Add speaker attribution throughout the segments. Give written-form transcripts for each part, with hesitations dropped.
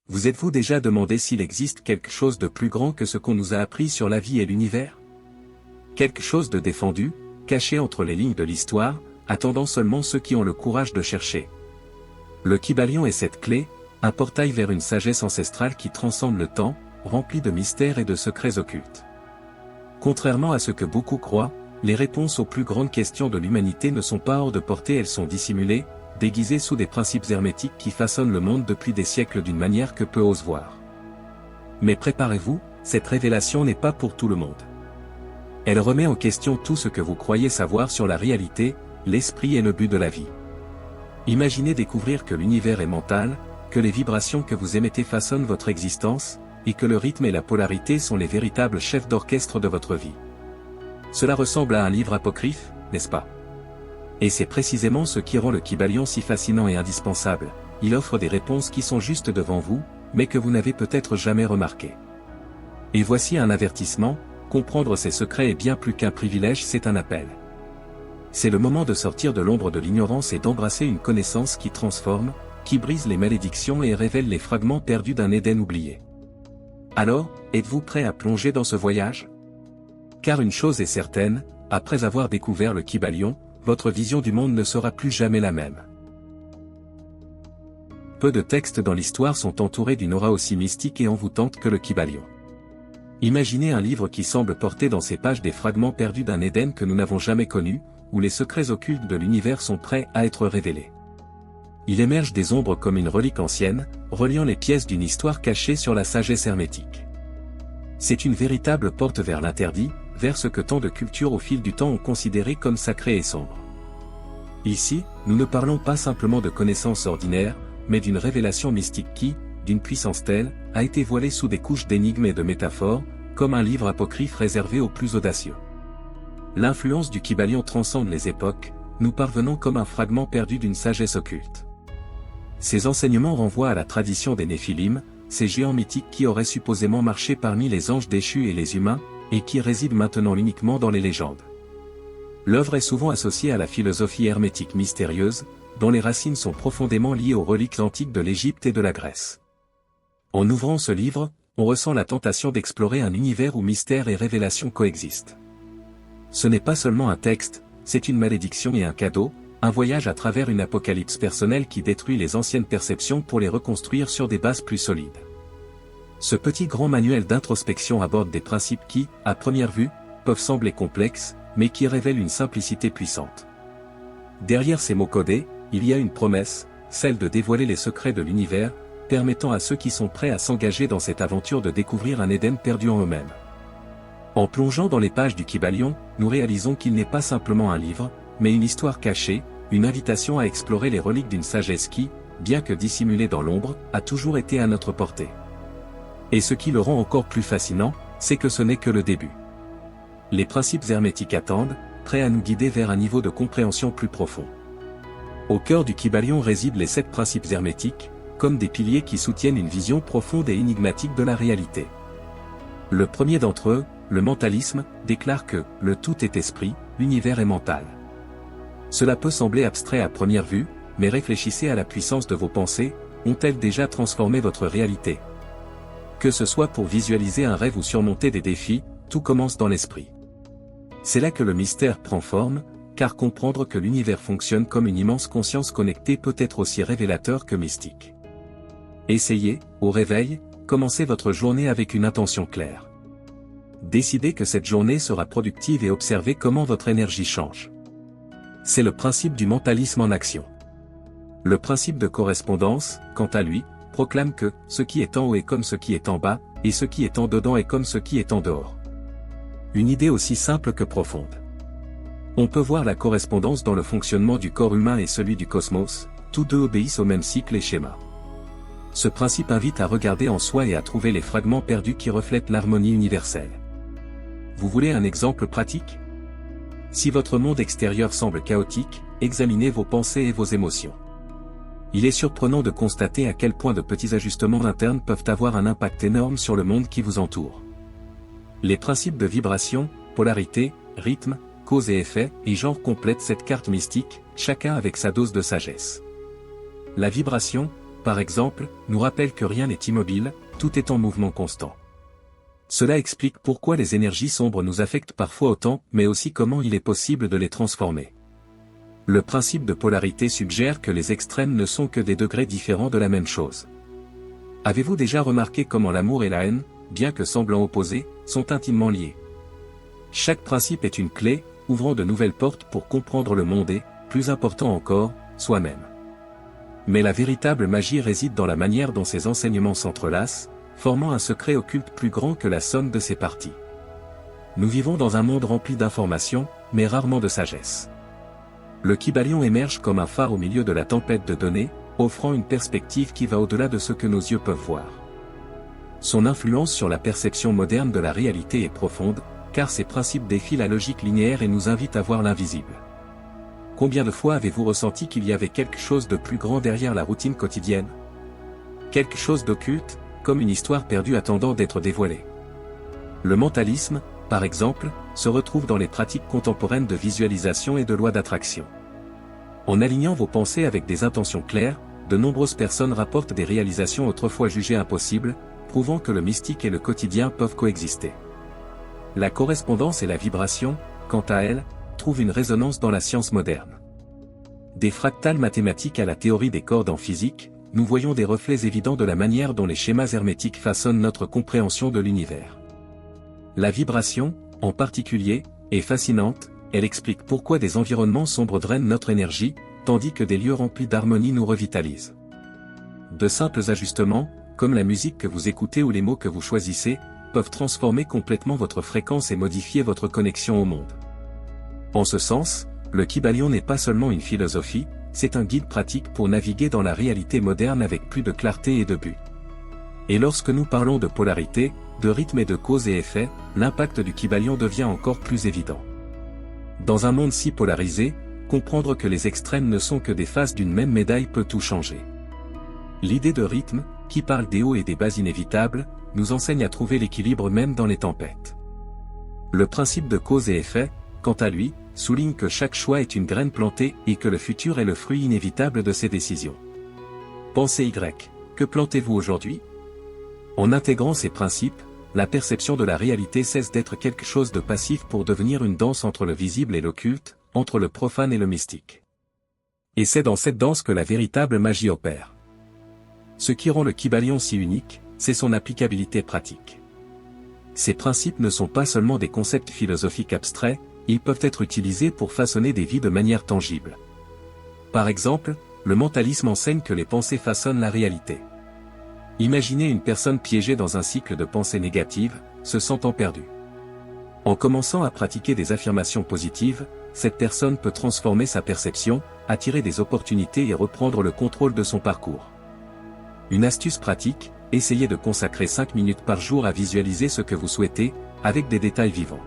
Speaker 1: Vous êtes-vous déjà demandé s'il existe quelque chose de plus grand que ce qu'on nous a appris sur la vie et l'univers? Quelque chose de défendu, caché entre les lignes de l'histoire, attendant seulement ceux qui ont le courage de chercher. Le Kybalion est cette clé, un portail vers une sagesse ancestrale qui transcende le temps, rempli de mystères et de secrets occultes. Contrairement à ce que beaucoup croient, les réponses aux plus grandes questions de l'humanité ne sont pas hors de portée, elles sont dissimulées, déguisées sous des principes hermétiques qui façonnent le monde depuis des siècles d'une manière que peu osent voir. Mais préparez-vous, cette révélation n'est pas pour tout le monde. Elle remet en question tout ce que vous croyez savoir sur la réalité, l'esprit et le but de la vie. Imaginez découvrir que l'univers est mental, que les vibrations que vous émettez façonnent votre existence, et que le rythme et la polarité sont les véritables chefs d'orchestre de votre vie. Cela ressemble à un livre apocryphe, n'est-ce pas? Et c'est précisément ce qui rend le Kybalion si fascinant et indispensable. Il offre des réponses qui sont juste devant vous, mais que vous n'avez peut-être jamais remarquées. Et voici un avertissement, comprendre ces secrets est bien plus qu'un privilège, c'est un appel. C'est le moment de sortir de l'ombre de l'ignorance et d'embrasser une connaissance qui transforme, qui brise les malédictions et révèle les fragments perdus d'un Éden oublié. Alors, êtes-vous prêt à plonger dans ce voyage? Car une chose est certaine, après avoir découvert le Kybalion, votre vision du monde ne sera plus jamais la même. Peu de textes dans l'histoire sont entourés d'une aura aussi mystique et envoûtante que le Kybalion. Imaginez un livre qui semble porter dans ses pages des fragments perdus d'un Éden que nous n'avons jamais connu, où les secrets occultes de l'univers sont prêts à être révélés. Il émerge des ombres comme une relique ancienne, reliant les pièces d'une histoire cachée sur la sagesse hermétique. C'est une véritable porte vers l'interdit, vers ce que tant de cultures au fil du temps ont considéré comme sacré et sombre. Ici, nous ne parlons pas simplement de connaissances ordinaires, mais d'une révélation mystique qui, d'une puissance telle, a été voilée sous des couches d'énigmes et de métaphores, comme un livre apocryphe réservé aux plus audacieux. L'influence du Kybalion transcende les époques, nous parvenons comme un fragment perdu d'une sagesse occulte. Ces enseignements renvoient à la tradition des Néphilim, ces géants mythiques qui auraient supposément marché parmi les anges déchus et les humains, et qui résident maintenant uniquement dans les légendes. L'œuvre est souvent associée à la philosophie hermétique mystérieuse, dont les racines sont profondément liées aux reliques antiques de l'Égypte et de la Grèce. En ouvrant ce livre, on ressent la tentation d'explorer un univers où mystère et révélation coexistent. Ce n'est pas seulement un texte, c'est une malédiction et un cadeau, un voyage à travers une apocalypse personnelle qui détruit les anciennes perceptions pour les reconstruire sur des bases plus solides. Ce petit grand manuel d'introspection aborde des principes qui, à première vue, peuvent sembler complexes, mais qui révèlent une simplicité puissante. Derrière ces mots codés, il y a une promesse, celle de dévoiler les secrets de l'univers, permettant à ceux qui sont prêts à s'engager dans cette aventure de découvrir un Éden perdu en eux-mêmes. En plongeant dans les pages du Kybalion, nous réalisons qu'il n'est pas simplement un livre, mais une histoire cachée, une invitation à explorer les reliques d'une sagesse qui, bien que dissimulée dans l'ombre, a toujours été à notre portée. Et ce qui le rend encore plus fascinant, c'est que ce n'est que le début. Les principes hermétiques attendent, prêts à nous guider vers un niveau de compréhension plus profond. Au cœur du Kybalion résident les 7 principes hermétiques, comme des piliers qui soutiennent une vision profonde et énigmatique de la réalité. Le premier d'entre eux, le mentalisme, déclare que « le tout est esprit, l'univers est mental ». Cela peut sembler abstrait à première vue, mais réfléchissez à la puissance de vos pensées, ont-elles déjà transformé votre réalité? Que ce soit pour visualiser un rêve ou surmonter des défis, tout commence dans l'esprit. C'est là que le mystère prend forme, car comprendre que l'univers fonctionne comme une immense conscience connectée peut être aussi révélateur que mystique. Essayez, au réveil, commencez votre journée avec une intention claire. Décidez que cette journée sera productive et observez comment votre énergie change. C'est le principe du mentalisme en action. Le principe de correspondance, quant à lui, proclame que « ce qui est en haut est comme ce qui est en bas, et ce qui est en dedans est comme ce qui est en dehors ». Une idée aussi simple que profonde. On peut voir la correspondance dans le fonctionnement du corps humain et celui du cosmos, tous deux obéissent au même cycle et schéma. Ce principe invite à regarder en soi et à trouver les fragments perdus qui reflètent l'harmonie universelle. Vous voulez un exemple pratique? Si votre monde extérieur semble chaotique, examinez vos pensées et vos émotions. Il est surprenant de constater à quel point de petits ajustements internes peuvent avoir un impact énorme sur le monde qui vous entoure. Les principes de vibration, polarité, rythme, cause et effet, et genre complètent cette carte mystique, chacun avec sa dose de sagesse. La vibration, par exemple, nous rappelle que rien n'est immobile, tout est en mouvement constant. Cela explique pourquoi les énergies sombres nous affectent parfois autant, mais aussi comment il est possible de les transformer. Le principe de polarité suggère que les extrêmes ne sont que des degrés différents de la même chose. Avez-vous déjà remarqué comment l'amour et la haine, bien que semblant opposés, sont intimement liés? Chaque principe est une clé, ouvrant de nouvelles portes pour comprendre le monde et, plus important encore, soi-même. Mais la véritable magie réside dans la manière dont ces enseignements s'entrelacent, formant un secret occulte plus grand que la somme de ses parties. Nous vivons dans un monde rempli d'informations, mais rarement de sagesse. Le Kybalion émerge comme un phare au milieu de la tempête de données, offrant une perspective qui va au-delà de ce que nos yeux peuvent voir. Son influence sur la perception moderne de la réalité est profonde, car ses principes défient la logique linéaire et nous invitent à voir l'invisible. Combien de fois avez-vous ressenti qu'il y avait quelque chose de plus grand derrière la routine quotidienne? Quelque chose d'occulte, comme une histoire perdue attendant d'être dévoilée. Le mentalisme, par exemple, se retrouve dans les pratiques contemporaines de visualisation et de loi d'attraction. En alignant vos pensées avec des intentions claires, de nombreuses personnes rapportent des réalisations autrefois jugées impossibles, prouvant que le mystique et le quotidien peuvent coexister. La correspondance et la vibration, quant à elles, trouvent une résonance dans la science moderne. Des fractales mathématiques à la théorie des cordes en physique, nous voyons des reflets évidents de la manière dont les schémas hermétiques façonnent notre compréhension de l'univers. La vibration, en particulier, est fascinante, elle explique pourquoi des environnements sombres drainent notre énergie, tandis que des lieux remplis d'harmonie nous revitalisent. De simples ajustements, comme la musique que vous écoutez ou les mots que vous choisissez, peuvent transformer complètement votre fréquence et modifier votre connexion au monde. En ce sens, le Kybalion n'est pas seulement une philosophie, c'est un guide pratique pour naviguer dans la réalité moderne avec plus de clarté et de but. Et lorsque nous parlons de polarité, de rythme et de cause et effet, l'impact du Kybalion devient encore plus évident. Dans un monde si polarisé, comprendre que les extrêmes ne sont que des faces d'une même médaille peut tout changer. L'idée de rythme, qui parle des hauts et des bas inévitables, nous enseigne à trouver l'équilibre même dans les tempêtes. Le principe de cause et effet, quant à lui, souligne que chaque choix est une graine plantée et que le futur est le fruit inévitable de ses décisions. Pensez Y. Que plantez-vous aujourd'hui? En intégrant ces principes, la perception de la réalité cesse d'être quelque chose de passif pour devenir une danse entre le visible et l'occulte, entre le profane et le mystique. Et c'est dans cette danse que la véritable magie opère. Ce qui rend le Kybalion si unique, c'est son applicabilité pratique. Ces principes ne sont pas seulement des concepts philosophiques abstraits, ils peuvent être utilisés pour façonner des vies de manière tangible. Par exemple, le mentalisme enseigne que les pensées façonnent la réalité. Imaginez une personne piégée dans un cycle de pensées négatives, se sentant perdue. En commençant à pratiquer des affirmations positives, cette personne peut transformer sa perception, attirer des opportunités et reprendre le contrôle de son parcours. Une astuce pratique, essayez de consacrer 5 minutes par jour à visualiser ce que vous souhaitez, avec des détails vivants.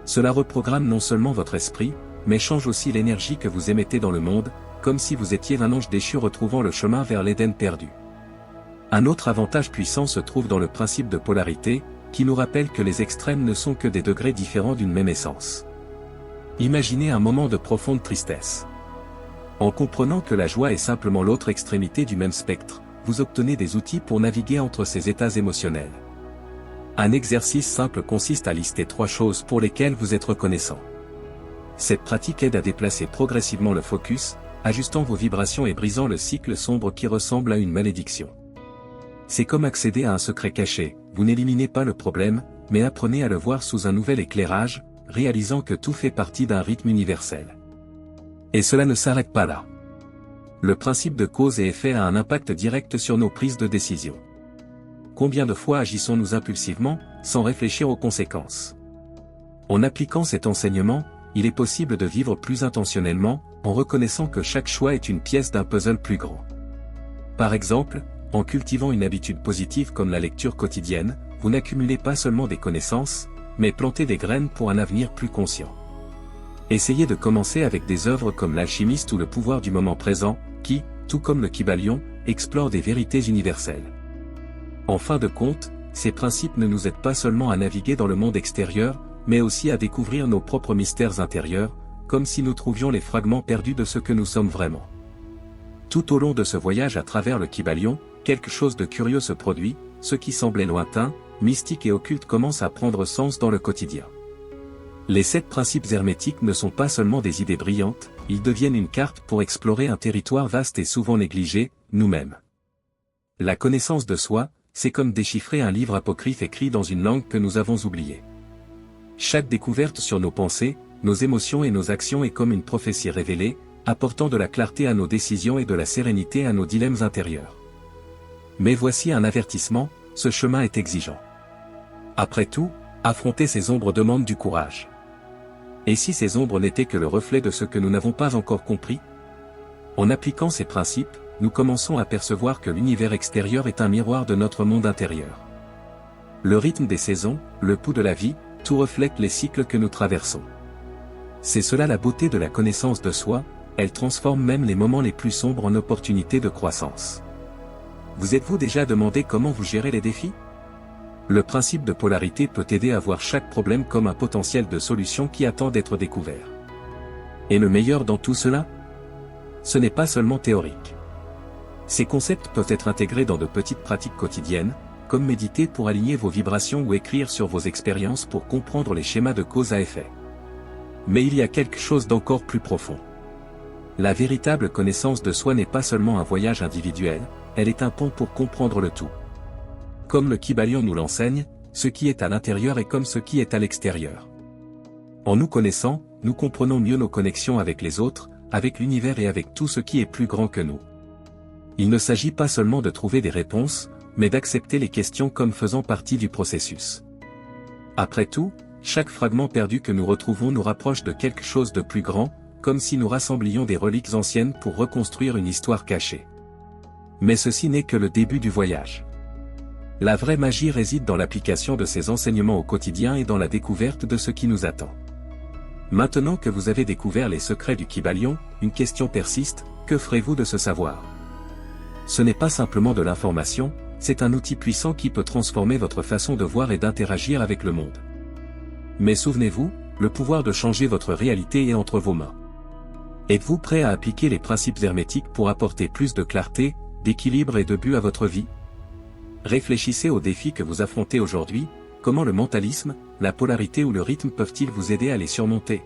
Speaker 1: Cela reprogramme non seulement votre esprit, mais change aussi l'énergie que vous émettez dans le monde, comme si vous étiez un ange déchu retrouvant le chemin vers l'Éden perdu. Un autre avantage puissant se trouve dans le principe de polarité, qui nous rappelle que les extrêmes ne sont que des degrés différents d'une même essence. Imaginez un moment de profonde tristesse. En comprenant que la joie est simplement l'autre extrémité du même spectre, vous obtenez des outils pour naviguer entre ces états émotionnels. Un exercice simple consiste à lister 3 choses pour lesquelles vous êtes reconnaissant. Cette pratique aide à déplacer progressivement le focus, ajustant vos vibrations et brisant le cycle sombre qui ressemble à une malédiction. C'est comme accéder à un secret caché, vous n'éliminez pas le problème, mais apprenez à le voir sous un nouvel éclairage, réalisant que tout fait partie d'un rythme universel. Et cela ne s'arrête pas là. Le principe de cause et effet a un impact direct sur nos prises de décision. Combien de fois agissons-nous impulsivement, sans réfléchir aux conséquences? En appliquant cet enseignement, il est possible de vivre plus intentionnellement, en reconnaissant que chaque choix est une pièce d'un puzzle plus grand. Par exemple, en cultivant une habitude positive comme la lecture quotidienne, vous n'accumulez pas seulement des connaissances, mais plantez des graines pour un avenir plus conscient. Essayez de commencer avec des œuvres comme L'Alchimiste ou Le pouvoir du moment présent, qui, tout comme le Kybalion, explorent des vérités universelles. En fin de compte, ces principes ne nous aident pas seulement à naviguer dans le monde extérieur, mais aussi à découvrir nos propres mystères intérieurs, comme si nous trouvions les fragments perdus de ce que nous sommes vraiment. Tout au long de ce voyage à travers le Kybalion, quelque chose de curieux se produit, ce qui semblait lointain, mystique et occulte commence à prendre sens dans le quotidien. Les 7 principes hermétiques ne sont pas seulement des idées brillantes, ils deviennent une carte pour explorer un territoire vaste et souvent négligé, nous-mêmes. La connaissance de soi, c'est comme déchiffrer un livre apocryphe écrit dans une langue que nous avons oubliée. Chaque découverte sur nos pensées, nos émotions et nos actions est comme une prophétie révélée, apportant de la clarté à nos décisions et de la sérénité à nos dilemmes intérieurs. Mais voici un avertissement, ce chemin est exigeant. Après tout, affronter ces ombres demande du courage. Et si ces ombres n'étaient que le reflet de ce que nous n'avons pas encore compris? En appliquant ces principes, nous commençons à percevoir que l'univers extérieur est un miroir de notre monde intérieur. Le rythme des saisons, le pouls de la vie, tout reflète les cycles que nous traversons. C'est cela la beauté de la connaissance de soi, elle transforme même les moments les plus sombres en opportunités de croissance. Vous êtes-vous déjà demandé comment vous gérez les défis? Le principe de polarité peut aider à voir chaque problème comme un potentiel de solution qui attend d'être découvert. Et le meilleur dans tout cela? Ce n'est pas seulement théorique. Ces concepts peuvent être intégrés dans de petites pratiques quotidiennes, comme méditer pour aligner vos vibrations ou écrire sur vos expériences pour comprendre les schémas de cause à effet. Mais il y a quelque chose d'encore plus profond. La véritable connaissance de soi n'est pas seulement un voyage individuel, elle est un pont pour comprendre le tout. Comme le Kybalion nous l'enseigne, ce qui est à l'intérieur est comme ce qui est à l'extérieur. En nous connaissant, nous comprenons mieux nos connexions avec les autres, avec l'univers et avec tout ce qui est plus grand que nous. Il ne s'agit pas seulement de trouver des réponses, mais d'accepter les questions comme faisant partie du processus. Après tout, chaque fragment perdu que nous retrouvons nous rapproche de quelque chose de plus grand, comme si nous rassemblions des reliques anciennes pour reconstruire une histoire cachée. Mais ceci n'est que le début du voyage. La vraie magie réside dans l'application de ces enseignements au quotidien et dans la découverte de ce qui nous attend. Maintenant que vous avez découvert les secrets du Kybalion, une question persiste, que ferez-vous de ce savoir? Ce n'est pas simplement de l'information, c'est un outil puissant qui peut transformer votre façon de voir et d'interagir avec le monde. Mais souvenez-vous, le pouvoir de changer votre réalité est entre vos mains. Êtes-vous prêt à appliquer les principes hermétiques pour apporter plus de clarté, d'équilibre et de but à votre vie? Réfléchissez aux défis que vous affrontez aujourd'hui, comment le mentalisme, la polarité ou le rythme peuvent-ils vous aider à les surmonter?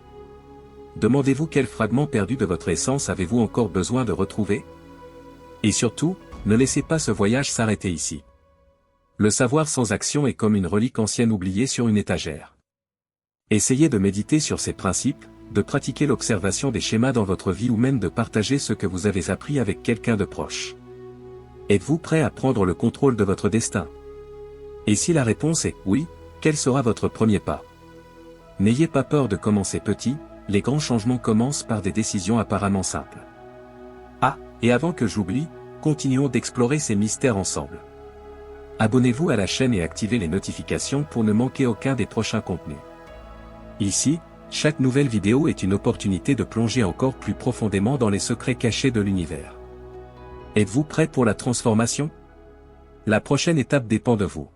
Speaker 1: Demandez-vous quel fragment perdu de votre essence avez-vous encore besoin de retrouver? Et surtout, ne laissez pas ce voyage s'arrêter ici. Le savoir sans action est comme une relique ancienne oubliée sur une étagère. Essayez de méditer sur ces principes, de pratiquer l'observation des schémas dans votre vie ou même de partager ce que vous avez appris avec quelqu'un de proche. Êtes-vous prêt à prendre le contrôle de votre destin? Et si la réponse est oui, quel sera votre premier pas? N'ayez pas peur de commencer petit, les grands changements commencent par des décisions apparemment simples. Ah, et avant que j'oublie, continuons d'explorer ces mystères ensemble. Abonnez-vous à la chaîne et activez les notifications pour ne manquer aucun des prochains contenus. Ici, chaque nouvelle vidéo est une opportunité de plonger encore plus profondément dans les secrets cachés de l'univers. Êtes-vous prêt pour la transformation? La prochaine étape dépend de vous.